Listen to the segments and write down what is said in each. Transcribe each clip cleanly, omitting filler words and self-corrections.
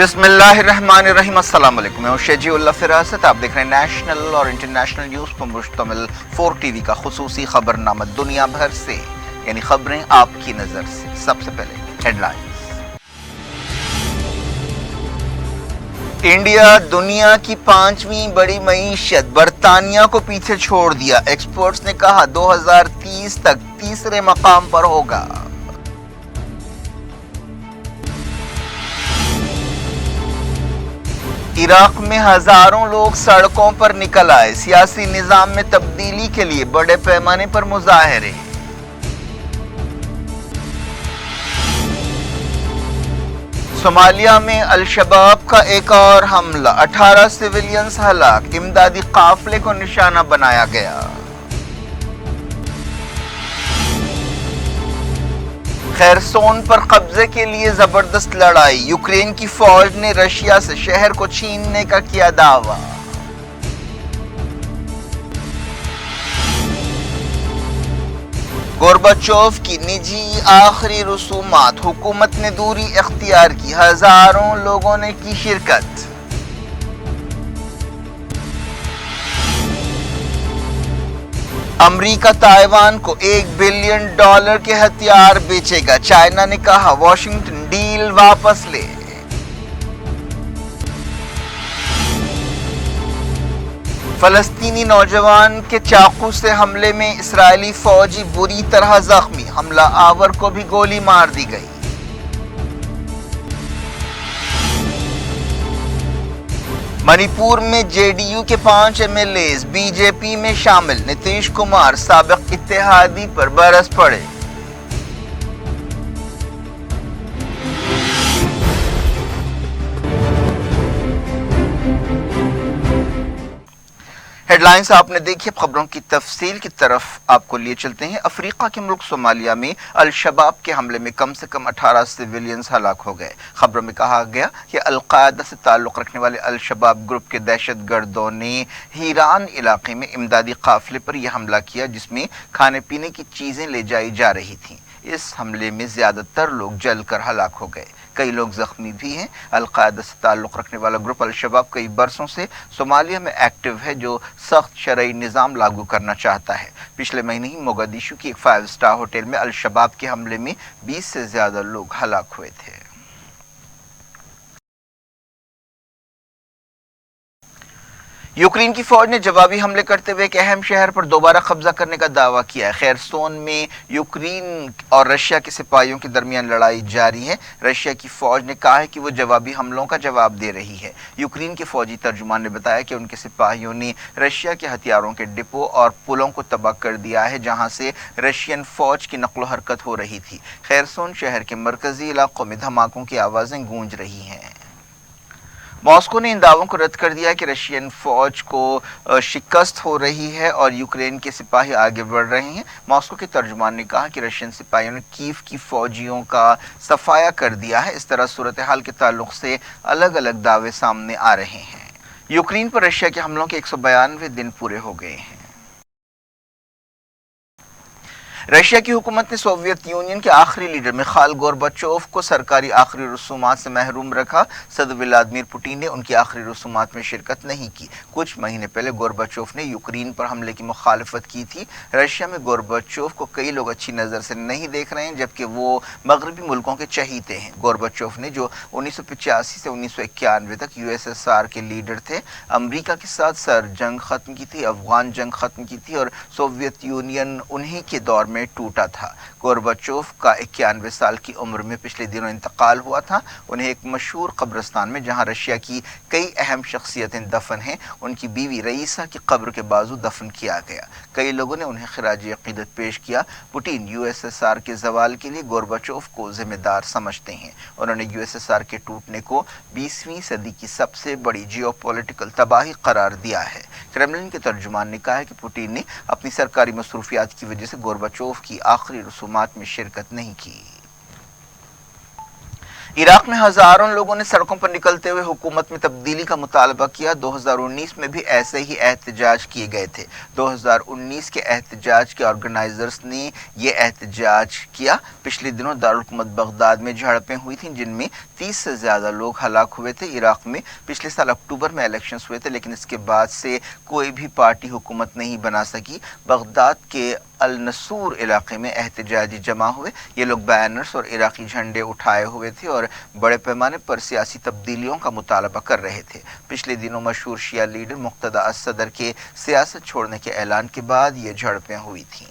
बिस्मिल्लाहिर्रहमानिर्रहीम। अस्सलाम वालेकुम। मैं हूं शेजीउल्लाह फिरासत। आप देख रहे हैं नेशनल और इंटरनेशनल न्यूज़ पर मुश्तमिल 4 टीवी का खुसूसी खबरनामा दुनिया भर से, यानी खबरें आपकी नज़र से। सबसे पहले हेडलाइंस। इंडिया दुनिया की 5वीं बड़ी मईशत, बरतानिया को पीछे छोड़ दिया। एक्सपर्ट्स ने कहा 2030 तक तीसरे मकाम पर होगा। इराक में हजारों लोग सड़कों पर निकल आए। सियासी निजाम में तब्दीली के लिए बड़े पैमाने पर मुजाहरे। सोमालिया में अल-शबाब का एक और हमला, 18 सिविलियंस हलाक। इमदादी काफिले को निशाना बनाया गया। खैरसोन पर कब्जे के लिए जबरदस्त लड़ाई। यूक्रेन की फौज ने रशिया से शहर को छीनने का किया दावा। गोर्बाचोव की निजी आखिरी रसूमात, हुकूमत ने दूरी इख्तियार की। हजारों लोगों ने की शिरकत। अमेरिका ताइवान को $1 बिलियन के हथियार बेचेगा। चाइना ने कहा वॉशिंगटन डील वापस ले। फलस्तीनी नौजवान के चाकू से हमले में इस्राएली फौजी बुरी तरह जख्मी। हमला आवर को भी गोली मार दी गई। मणिपुर में जेडीयू के 5 एमएलए बीजेपी में शामिल। नीतीश कुमार साबिक इत्तेहादी पर बरस पड़े। हेडलाइंस आपने देखी। खबरों की तफसील की तरफ आपको लिए चलते हैं। अफ्रीका के मुल्क सोमालिया में अल-शबाब के हमले में कम से कम 18 सिविलियंस हलाक हो गए। खबरों में कहा गया कि अल-कायदा से ताल्लुक़ रखने वाले अल-शबाब ग्रुप के दहशतगर्दों ने हीरान इलाके में इमदादी काफिले पर यह हमला किया, जिसमें खाने पीने की चीज़ें ले जाई जा रही थीं। इस हमले में ज़्यादातर लोग जलकर हलाक हो गए, कई लोग जख्मी भी हैं। अल-कायदा से ताल्लुक़ रखने वाला ग्रुप अल-शबाब कई बरसों से सोमालिया में एक्टिव है, जो सख्त शरई निज़ाम लागू करना चाहता है। पिछले महीने ही मोगादिशु की एक 5 स्टार होटल में अल-शबाब के हमले में 20 से ज़्यादा लोग हलाक हुए थे। यूक्रेन की फौज ने जवाबी हमले करते हुए एक अहम शहर पर दोबारा कब्जा करने का दावा किया है। खैरसोन में यूक्रेन और रशिया के सिपाहियों के दरमियान लड़ाई जारी है। रशिया की फौज ने कहा है कि वो जवाबी हमलों का जवाब दे रही है। यूक्रेन के फौजी तर्जुमान ने बताया कि उनके सिपाहियों ने रशिया के हथियारों के डिपो और पुलों को तबाह कर दिया है, जहां से रशियन फौज की नकलो हरकत हो रही थी। खैरसोन शहर के मरकजी इलाकों में धमाकों की आवाज़ें गूंज रही हैं। मॉस्को ने इन दावों को रद्द कर दिया कि रशियन फौज को शिकस्त हो रही है और यूक्रेन के सिपाही आगे बढ़ रहे हैं। मॉस्को के तर्जुमान ने कहा कि रशियन सिपाहियों ने कीव की फौजियों का सफाया कर दिया है। इस तरह सूरत हाल के ताल्लुक से अलग अलग दावे सामने आ रहे हैं। यूक्रेन पर रशिया के हमलों के 192 दिन पूरे हो गए हैं। रशिया की हुकूमत ने सोवियत यूनियन के आखिरी लीडर मिखाइल गोर्बाचोव को सरकारी आखिरी रसूमात से महरूम रखा। सदर व्लादिमीर पुतिन ने उनकी आखिरी रसूमात में शिरकत नहीं की। कुछ महीने पहले गोर्बाचोव ने यूक्रेन पर हमले की मुखालफत की थी। रशिया में गोर्बाचोव को कई लोग अच्छी नज़र से नहीं देख रहे हैं, जबकि वो मगरबी मुल्कों के चहीते हैं। गोर्बाचोव ने, जो 1985 से 1991 तक यूएसएसआर के लीडर थे, अमरीका के साथ सर जंग ख़त्म की थी, अफगान जंग ख़त्म की थी और सोवियत यूनियन उन्हीं के दौर में टूटा था। गोर्बाचोव का 91 साल की उम्र में पिछले दिनों इंतकाल हुआ था। उन्हें एक मशहूर कब्रिस्तान में, जहां रशिया की कई अहम शख्सियतें दफन हैं, उनकी बीवी रईसा की कब्र के बाजू दफन किया गया। कई लोगों ने उन्हें खिराज अकीदत पेश किया। पुतिन यूएसएसआर के जवाल के लिए गोर्बाचोव को जिम्मेदार समझते हैं। उन्होंने यूएसएसआर के टूटने को 20वीं सदी की सबसे बड़ी जियोपॉलिटिकल तबाही करार दिया है। क्रेमलिन के तर्जुमान ने कहा है कि पुतिन ने अपनी सरकारी मसरूफियात की वजह से गोर्बाचोव की आखिरी रसूमात में शिरकत नहीं की। इराक में हजारों लोगों ने सड़कों पर निकलते हुए हुकूमत में तब्दीली का मुतालबा किया। 2019 में भी ऐसे ही एहतजाज किए गए थे। 2019 के एहतजाज के ऑर्गेनाइजर्स ने ये एहतजाज किया। पिछले दिनों दारुल हुकूमत बगदाद में झड़पें हुई थीं जिनमें 30 से ज्यादा लोग हलाक हुए थे। इराक में पिछले साल अक्टूबर में इलेक्शंस हुए थे, लेकिन इसके बाद से कोई भी पार्टी हुकूमत नहीं बना सकी। बगदाद के अल नसूर इलाके में एहतजाजी जमा हुए। ये लोग बैनर्स और इराकी झंडे उठाए हुए थे और बड़े पैमाने पर सियासी तब्दीलियों का मुतालबा कर रहे थे। पिछले दिनों मशहूर शिया लीडर मुक्तदा अस-सदर के सियासत छोड़ने के ऐलान के बाद ये झड़पें हुई थीं।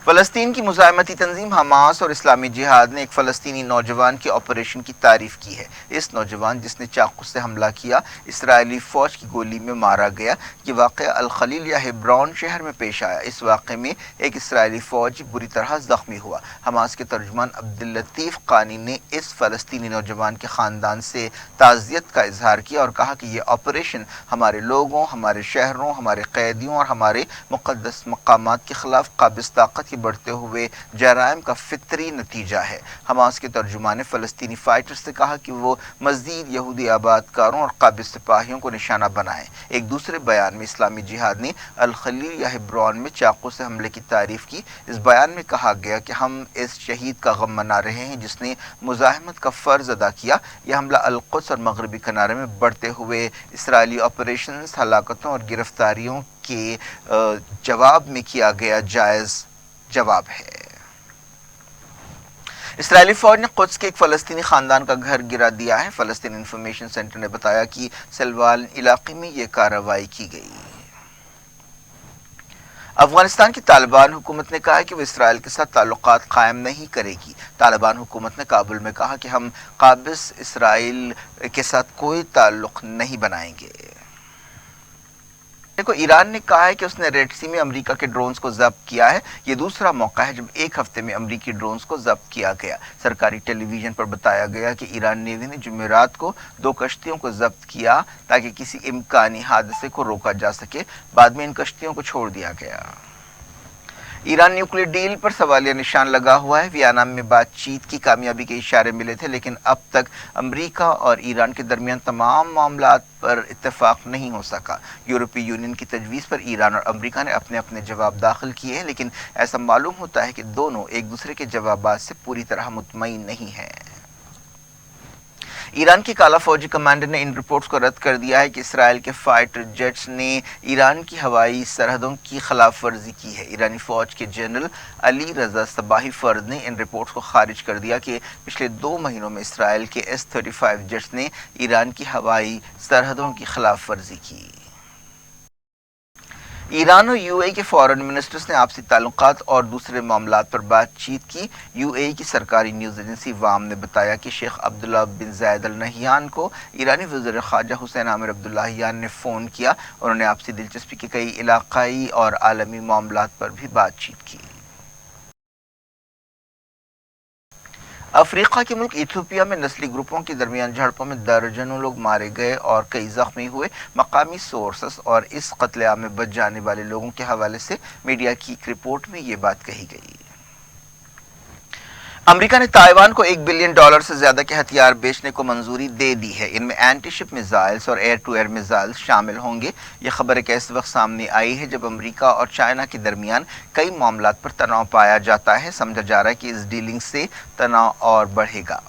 फ़लस्तीन की मुज़ाहमती तंजीम हमास और इस्लामी जिहाद ने एक फ़लस्तीनी नौजवान के ऑपरेशन की तारीफ़ की है। इस नौजवान जिसने चाकू से हमला किया इसराइली फ़ौज की गोली में मारा गया। ये वाक़या अल खलील या हेब्रोन शहर में पेश आया। इस वाक़े में एक इसराइली फ़ौजी बुरी तरह ज़ख्मी हुआ। हमास के तर्जुमान अब्दुल लतीफ़ क़ानी ने इस फ़लस्तीनी नौजवान के ख़ानदान से ताज़ियत का इजहार किया और कहा कि यह ऑपरेशन हमारे लोगों, हमारे शहरों, हमारे कैदियों और हमारे मुक़द्दस मक़ामात के ख़िलाफ़ काबिज़ ताकत बढ़ते हुए जराइम का फितरी नतीजा है। हमास के तर्जुमान ने फ़लस्तीनी फाइटर्स से कहा कि वो मज़ीद यहूदी आबादकारों और काबिज़ सिपाहियों को निशाना बनाएं। एक दूसरे बयान में इस्लामी जिहाद ने अल खलील या हेब्रोन में चाकू से हमले की तारीफ़ की। इस बयान में कहा गया कि हम इस शहीद का गम मना रहे हैं जिसने मुज़ाहमत का फ़र्ज़ अदा किया। यह हमला अल कुद्स और मगरबी किनारे में बढ़ते हुए इसराइली ऑपरेशन, हलाकतों और गिरफ्तारियों के जवाब में किया गया जायज़ जवाब है। इसराइली फौज ने कुद्स के एक फ़लस्तीनी खानदान का घर गिरा दिया है। फ़लस्तीन इंफॉर्मेशन सेंटर ने बताया कि सलवाल इलाके में ये कार्रवाई की गई। अफगानिस्तान की तालिबान हुकूमत ने कहा है कि वो इसराइल के साथ ताल्लुकात कायम नहीं करेगी। तालिबान हुकूमत ने काबुल में कहा कि हम काबिज़ इसराइल के साथ कोई ताल्लुक नहीं बनाएंगे। देखो, ईरान ने कहा है कि उसने रेड सी में अमेरिका के ड्रोन्स को जब्त किया है। ये दूसरा मौका है जब एक हफ्ते में अमेरिकी ड्रोन्स को जब्त किया गया। सरकारी टेलीविजन पर बताया गया कि ईरान नेवी ने जुमेरात को 2 कश्तियों को जब्त किया ताकि किसी इम्कानी हादसे को रोका जा सके। बाद में इन कश्तियों को छोड़ दिया गया। ईरान न्यूक्लियर डील पर सवालिया निशान लगा हुआ है। वियना में बातचीत की कामयाबी के इशारे मिले थे, लेकिन अब तक अमेरिका और ईरान के दरमियान तमाम मामलात पर इत्तेफाक नहीं हो सका। यूरोपीय यूनियन की तजवीज़ पर ईरान और अमेरिका ने अपने अपने जवाब दाखिल किए हैं, लेकिन ऐसा मालूम होता है कि दोनों एक दूसरे के जवाबात से पूरी तरह मुतमईन नहीं हैं। ईरान के काला फौजी कमांडर ने इन रिपोर्ट्स को रद्द कर दिया है कि इसराइल के फाइटर जेट्स ने ईरान की हवाई सरहदों की खिलाफ वर्जी की है। ईरानी फौज के जनरल अली रजा सबाही फर्द ने इन रिपोर्ट्स को खारिज कर दिया कि पिछले 2 महीनों में इसराइल के S-35 जेट्स ने ईरान की हवाई सरहदों की खिलाफ वर्जी की। ईरान और यूएई के फॉरेन मिनिस्टर्स ने आपसी ताल्लुकात और दूसरे मामलात पर बातचीत की। यूएई की सरकारी न्यूज़ एजेंसी वाम ने बताया कि शेख अब्दुल्ला बिन जायद अल नहयान को ईरानी वज़ीर ख़ारजा हुसैन आमिर अब्दुल्लाहियान ने फ़ोन किया। उन्होंने आपसी दिलचस्पी के कई इलाक़ाई और आलमी मामलात पर भी बातचीत की। अफ्रीका के मुल्क इथियोपिया में नस्ली ग्रुपों के दरमियान झड़पों में दर्जनों लोग मारे गए और कई जख्मी हुए। मकामी सोर्सेस और इस कत्लेआम में बच जाने वाले लोगों के हवाले से मीडिया की एक रिपोर्ट में ये बात कही गई। अमेरिका ने ताइवान को $1 बिलियन से ज्यादा के हथियार बेचने को मंजूरी दे दी है। इनमें एंटी शिप मिसाइल्स और एयर टू एयर मिसाइल्स शामिल होंगे। यह खबर एक ऐसे वक्त सामने आई है जब अमेरिका और चाइना के दरमियान कई मामलात पर तनाव पाया जाता है। समझा जा रहा है कि इस डीलिंग से तनाव और बढ़ेगा।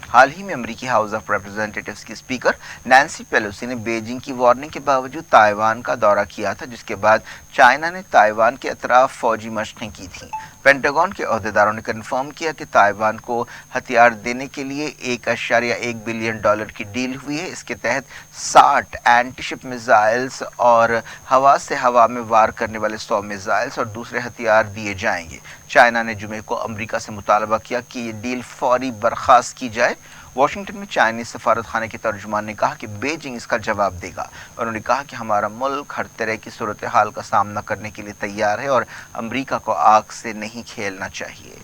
हाल ही में अमेरिकी हाउस ऑफ रिप्रेजेंटेटिव्स की स्पीकर नैन्सी पेलोसी ने बीजिंग की वार्निंग के बावजूद ताइवान का दौरा किया था, जिसके बाद चाइना ने ताइवान के अतराफ फौजी मशक़ें की थीं। पेंटागन के अहदेदारों ने कन्फर्म किया कि ताइवान को हथियार देने के लिए $1.1 बिलियन की डील हुई है। इसके तहत 60 एंटी शिप मिसाइल्स और हवा से हवा में वार करने वाले 100 मिसाइल्स और दूसरे हथियार दिए जाएंगे। चाइना ने जुमे को अमेरिका से मुतालबा किया कि ये डील फौरी बर्खास्त की जाए। वाशिंगटन में चाइनीज सफारत खाने के तर्जुमान ने कहा कि बीजिंग इसका जवाब देगा। उन्होंने कहा कि हमारा मुल्क हर तरह की सूरत हाल का सामना करने के लिए तैयार है और अमेरिका को आग से नहीं खेलना चाहिए।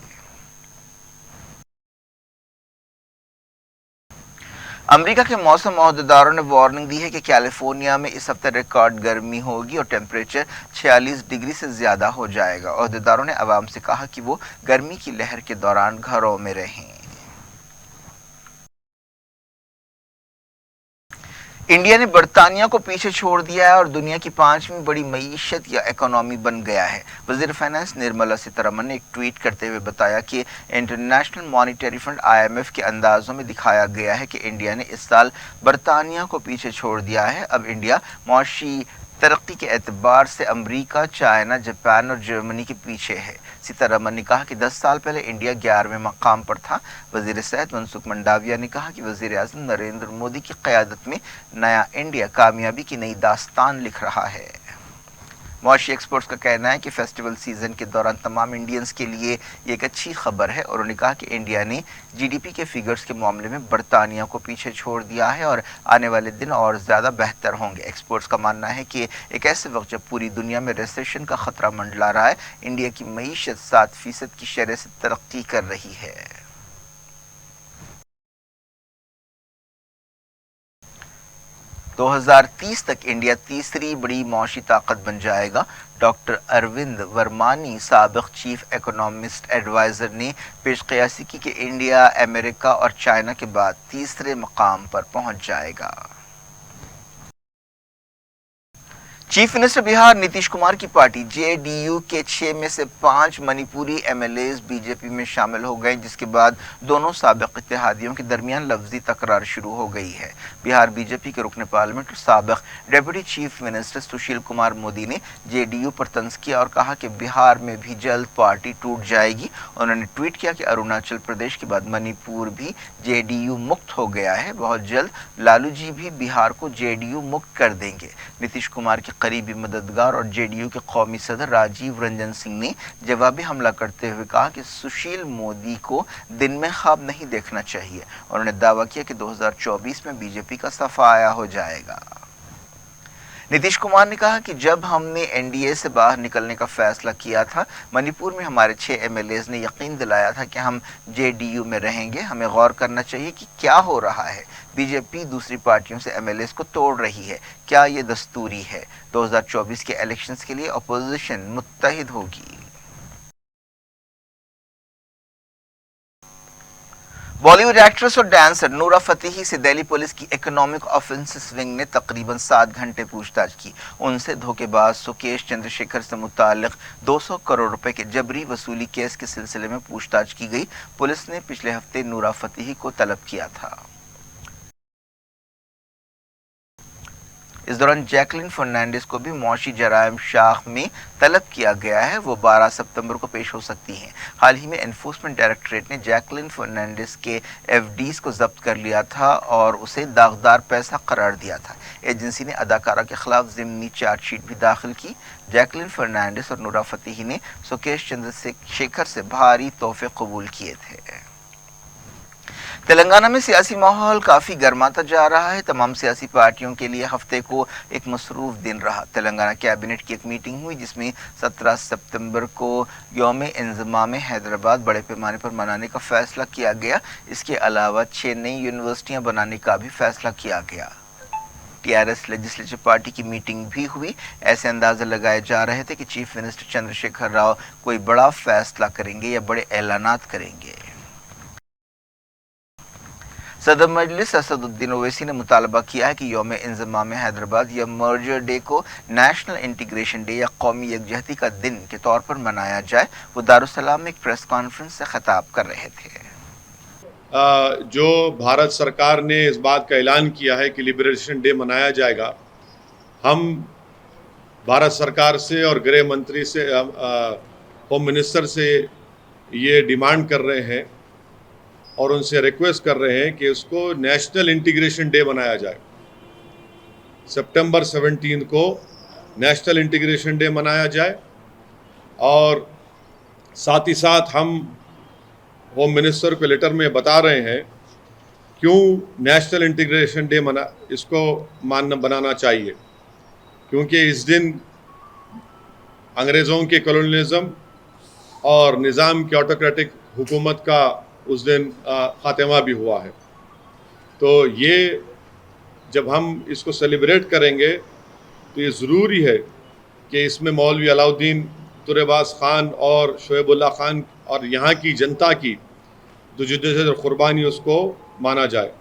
अमेरिका के मौसम ओहदेदारों ने वार्निंग दी है कि कैलिफोर्निया में इस हफ्ते रिकॉर्ड गर्मी होगी और टेम्परेचर 46 डिग्री से ज़्यादा हो जाएगा। ओहदेदारों ने आवाम से कहा कि वो गर्मी की लहर के दौरान घरों में रहें। इंडिया ने बरतानिया को पीछे छोड़ दिया है और दुनिया की 5वीं बड़ी मईशत या इकोनॉमी बन गया है। वजीर फाइनेंस निर्मला सीतारमण ने एक ट्वीट करते हुए बताया कि इंटरनेशनल मॉनिटरी फंड IMF के अंदाजों में दिखाया गया है कि इंडिया ने इस साल बरतानिया को पीछे छोड़ दिया है। अब इंडिया मौशी तरक्की के एतबार से अमरीका, चाइना, जापान और जर्मनी के पीछे है। सीतारमण ने कहा कि 10 साल पहले इंडिया 11वें मकाम पर था। वजीर सेहत मनसुख मंडाविया ने कहा कि वजीर आज़म नरेंद्र मोदी की क़यादत में नया इंडिया कामयाबी की नई दास्तान लिख रहा है। मौशी एक्सपर्ट्स का कहना है कि फेस्टिवल सीजन के दौरान तमाम इंडियंस के लिए ये एक अच्छी खबर है और उन्होंने कहा कि इंडिया ने GDP के फिगर्स के मामले में बरतानिया को पीछे छोड़ दिया है और आने वाले दिन और ज़्यादा बेहतर होंगे। एक्सपर्ट्स का मानना है कि एक ऐसे वक्त जब पूरी दुनिया में रिसेशन का खतरा मंडला रहा है, इंडिया की मईशत 7% की शरह से तरक्की कर रही है। 2030 तक इंडिया तीसरी बड़ी मौशी ताकत बन जाएगा। डॉक्टर अरविंद वर्मानी, साबिक चीफ इकोनॉमिस्ट एडवाइज़र ने पेशकयासी की कि इंडिया अमेरिका और चाइना के बाद तीसरे मकाम पर पहुंच जाएगा। चीफ मिनिस्टर बिहार नीतीश कुमार की पार्टी JDU के 6 में से 5 मणिपुरी MLAs बीजेपी में शामिल हो गए, जिसके बाद दोनों साबिक इत्तेहादियों के दरमियान लफ्जी तकरार शुरू हो गई है। बिहार बीजेपी के रुकन पार्लियामेंट और साबिक deputy chief minister Sushil Kumar Modi ने JDU पर तंज किया और कहा कि बिहार में भी जल्द पार्टी टूट जाएगी। उन्होंने ट्वीट किया कि अरुणाचल प्रदेश के बाद मणिपुर भी JDU मुक्त हो गया है, बहुत जल्द लालू जी भी बिहार को JDU मुक्त कर देंगे। नीतीश कुमार के करीबी मददगार और JDU के कौमी सदर राजीव रंजन सिंह ने जवाबी हमला करते हुए कहा कि सुशील मोदी को दिन में ख्वाब नहीं देखना चाहिए। उन्होंने दावा किया कि 2024 में बीजेपी का सफाया हो जाएगा। नीतीश कुमार ने कहा कि जब हमने NDA से बाहर निकलने का फैसला किया था, मणिपुर में हमारे 6 MLAs ने यकीन दिलाया था कि हम JDU में रहेंगे। हमें गौर करना चाहिए कि क्या हो रहा है। बीजेपी दूसरी पार्टियों से MLAs को तोड़ रही है। क्या ये दस्तूरी है? 2024 के इलेक्शंस के लिए अपोजिशन मुत्तहिद होगी। बॉलीवुड एक्ट्रेस और डांसर नूरा फतेही से दिल्ली पुलिस की इकोनॉमिक ऑफेंसेस विंग ने तकरीबन 7 घंटे पूछताछ की। उनसे धोखेबाज सुकेश चंद्रशेखर से मुताल्लिक 200 करोड़ रुपए के जबरी वसूली केस के सिलसिले में पूछताछ की गई। पुलिस ने पिछले हफ्ते नूरा फतेही को तलब किया था। इस दौरान जैकलिन फर्नांडिस को भी मौशी जराइम शाख में तलब किया गया है। वो 12 सितंबर को पेश हो सकती हैं। हाल ही में एनफोर्समेंट डायरेक्टरेट ने जैकलिन फर्नांडिस के FDs को जब्त कर लिया था और उसे दागदार पैसा करार दिया था। एजेंसी ने अदाकारा के खिलाफ ज़िमनी चार्जशीट भी दाखिल की। जैकलिन फर्नांडिस और नूरा फतेही ने सुकेश चंद्रशेखर से भारी तोहफे कबूल किए थे। तेलंगाना में सियासी माहौल काफ़ी गर्माता जा रहा है। तमाम सियासी पार्टियों के लिए हफ्ते को एक मसरूफ़ दिन रहा। तेलंगाना कैबिनेट की एक मीटिंग हुई जिसमें 17 सितंबर को यौम-ए-इंज़माम हैदराबाद बड़े पैमाने पर मनाने का फ़ैसला किया गया। इसके अलावा 6 नई यूनिवर्सिटियां बनाने का भी फ़ैसला किया गया। TRS लेजिस्लेटिव पार्टी की मीटिंग भी हुई। ऐसे अंदाजे लगाए जा रहे थे कि चीफ मिनिस्टर चंद्रशेखर राव कोई बड़ा फ़ैसला करेंगे या बड़े ऐलानात करेंगे। सदर मजलिस असदुद्दीन ओवैसी ने मुतालबा किया है कि यौम-ए-इंज़माम हैदराबाद या मर्जर डे को नेशनल इंटीग्रेशन डे या कौमी यकजहती का दिन के तौर पर मनाया जाए। वो दारुस्सलाम में एक प्रेस कॉन्फ्रेंस से खिताब कर रहे थे। जो भारत सरकार ने इस बात का ऐलान किया है कि लिबरेशन डे मनाया जाएगा, हम भारत सरकार से और गृह मंत्री से, होम मिनिस्टर से ये डिमांड कर रहे हैं और उनसे रिक्वेस्ट कर रहे हैं कि उसको नेशनल इंटीग्रेशन डे बनाया जाए। सितंबर 17 को नेशनल इंटीग्रेशन डे मनाया जाए और साथ ही साथ हम होम मिनिस्टर को लेटर में बता रहे हैं क्यों नेशनल इंटीग्रेशन डे इसको बनाना चाहिए। क्योंकि इस दिन अंग्रेज़ों के कॉलोनियलिज्म और निज़ाम की ऑटोक्रेटिक हुकूमत का उस दिन खात्मा भी हुआ है। तो ये जब हम इसको सेलिब्रेट करेंगे तो ये ज़रूरी है कि इसमें मौलवी अलाउद्दीन तुरेबाज ख़ान और शोएबुल्लाह ख़ान और यहाँ की जनता की जो जुद्दत और क़ुरबानी उसको माना जाए।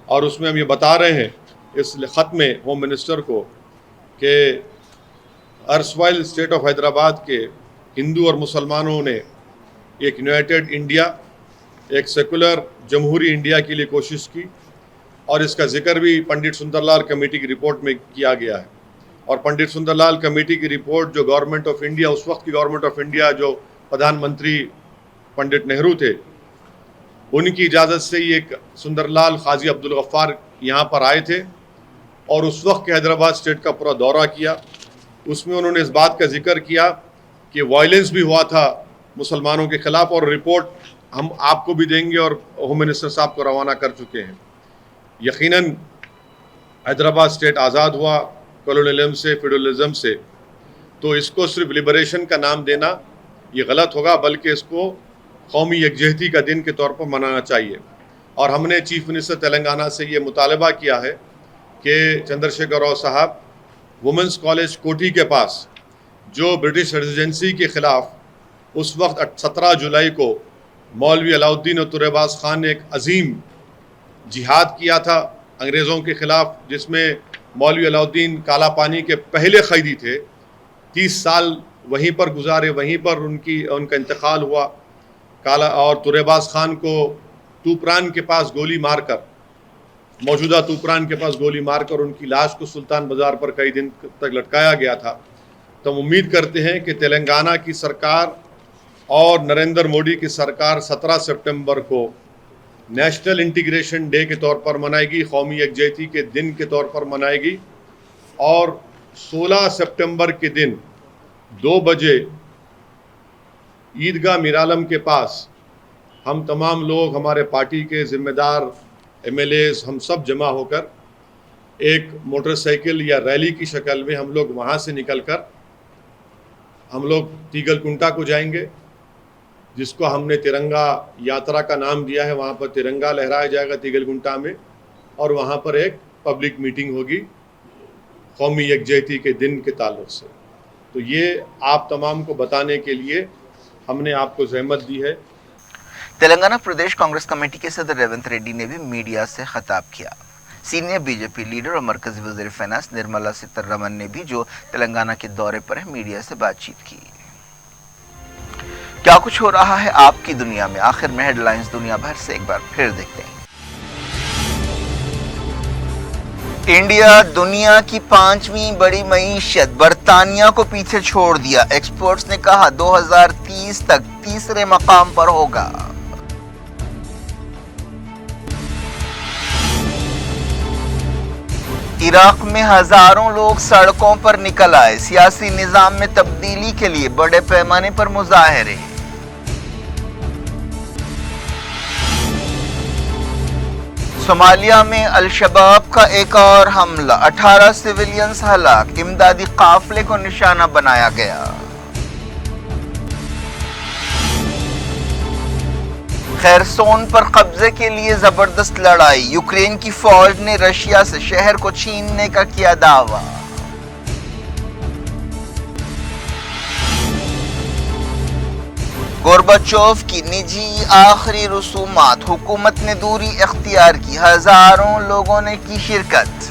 और उसमें हम ये बता रहे हैं اس خط میں ہوم منسٹر کو کہ ارسوائل اسٹیٹ آف حیدرآباد کے ہندو اور مسلمانوں نے ایک یونائٹڈ انڈیا، ایک سیکولر جمہوری انڈیا کے لیے کوشش کی، اور اس کا ذکر بھی پنڈت سندر لال کمیٹی کی رپورٹ میں کیا گیا ہے. اور پنڈت سندر لال کمیٹی کی رپورٹ جو گورنمنٹ آف انڈیا، اس وقت کی گورنمنٹ آف انڈیا جو پردھان منتری پنڈت نہرو تھے، ان کی اجازت سے یہ سندر لال قاضی عبدالغفار یہاں پر آئے تھے اور اس وقت کے حیدرآباد اسٹیٹ کا پورا دورہ کیا. اس میں انہوں نے اس بات کا ذکر کیا کہ وائلنس بھی ہوا تھا مسلمانوں کے خلاف، اور رپورٹ ہم آپ کو بھی دیں گے اور ہوم منسٹر صاحب کو روانہ کر چکے ہیں. یقیناً حیدرآباد اسٹیٹ آزاد ہوا کولونیلزم سے، فیوڈلزم سے، تو اس کو صرف لبریشن کا نام دینا یہ غلط ہوگا، بلکہ اس کو قومی یکجہتی کا دن کے طور پر منانا چاہیے. اور ہم نے چیف منسٹر تلنگانہ سے یہ مطالبہ کیا ہے کہ چندر شیکھر راؤ صاحب وومنس کالج کوٹھی کے پاس جو برٹش ریزیڈنسی کے خلاف اس وقت 17 جولائی کو مولوی علاؤ الدین اور طور باز خان نے ایک عظیم جہاد کیا تھا انگریزوں کے خلاف، جس میں مولوی علاؤ الدین کالا پانی کے پہلے قیدی تھے، 30 سال وہیں پر گزارے، وہیں پر ان کا انتقال ہوا. اور طور باز خان کو توپران کے پاس گولی مار کر، موجودہ توپران کے پاس گولی مار کر ان کی لاش کو سلطان بازار پر کئی دن تک لٹکایا گیا تھا. تو ہم امید کرتے ہیں کہ تلنگانہ کی سرکار اور نریندر مودی کی سرکار 17 سپٹمبر کو نیشنل انٹیگریشن ڈے کے طور پر منائے گی، قومی یکجہتی کے دن کے طور پر منائے گی، اور 16 سپٹمبر کے دن 2 بجے عیدگاہ میرالم کے پاس ہم تمام لوگ، ہمارے پارٹی کے ذمہ دار ایم ایل ایز، ہم سب جمع ہو کر ایک موٹر سائیکل یا ریلی کی شکل میں ہم لوگ وہاں سے نکل کر ہم لوگ تیگل کنٹا کو جائیں گے، جس کو ہم نے ترنگا یاترا کا نام دیا ہے. وہاں پر ترنگا لہرایا جائے گا تیگل کنٹا میں، اور وہاں پر ایک پبلک میٹنگ ہوگی قومی یکجہتی کے دن کے تعلق سے. تو یہ آپ تمام کو بتانے کے لیے ہم نے آپ کو زحمت دی ہے. تلنگانہ پردیش کانگریس کمیٹی کے صدر ریونت ریڈی نے بھی میڈیا سے خطاب کیا. Senior be J P leader اور مرکزی وزیر فائنانس نرملا سیتارمن نے بھی، جو تلنگانہ کے دورے پر ہے، میڈیا سے بات چیت کی. کیا کچھ ہو رہا ہے آپ کی دنیا میں، آخر میں ہیڈ لائنز دنیا بھر سے ایک بار پھر دیکھتے ہیں. انڈیا دنیا کی 5ویں بڑی معیشت، برطانیہ کو پیچھے چھوڑ دیا. ایکسپرٹس نے کہا 2030 تک تیسرے مقام پر ہوگا. عراق میں ہزاروں لوگ سڑکوں پر نکل آئے. سیاسی نظام میں تبدیلی کے لیے بڑے پیمانے پر مظاہرے. صومالیہ میں الشباب کا ایک اور حملہ، 18 سویلینز ہلاک. امدادی قافلے کو نشانہ بنایا گیا. خیرسون پر قبضے کے لیے زبردست لڑائی. یوکرین کی فوج نے رشیا سے شہر کو چھیننے کا کیا دعویٰ. گورباچوف کی نجی آخری رسومات، حکومت نے دوری اختیار کی. ہزاروں لوگوں نے کی شرکت.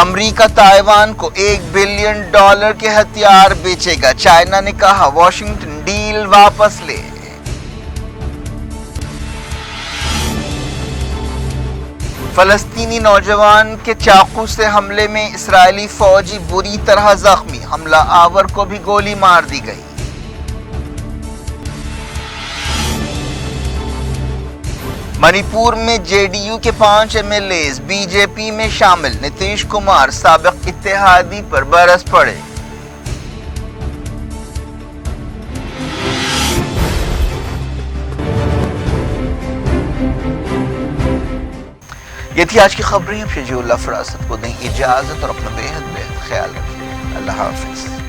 امریکہ تائیوان کو $1 بلین کے ہتھیار بیچے گا. چائنا نے کہا واشنگٹن ڈیل واپس لے. فلسطینی نوجوان کے چاقو سے حملے میں اسرائیلی فوجی بری طرح زخمی. حملہ آور کو بھی گولی مار دی گئی. منی پور میں جے ڈی یو کے 5 M L As B J P میں شامل. نتیش کمار سابق اتحادی پر برس پڑے. یہ تھی آج کی خبریں. شجیع اللہ فراست کو دیں اجازت اور اپنا بے حد خیال رکھیں. اللہ حافظ.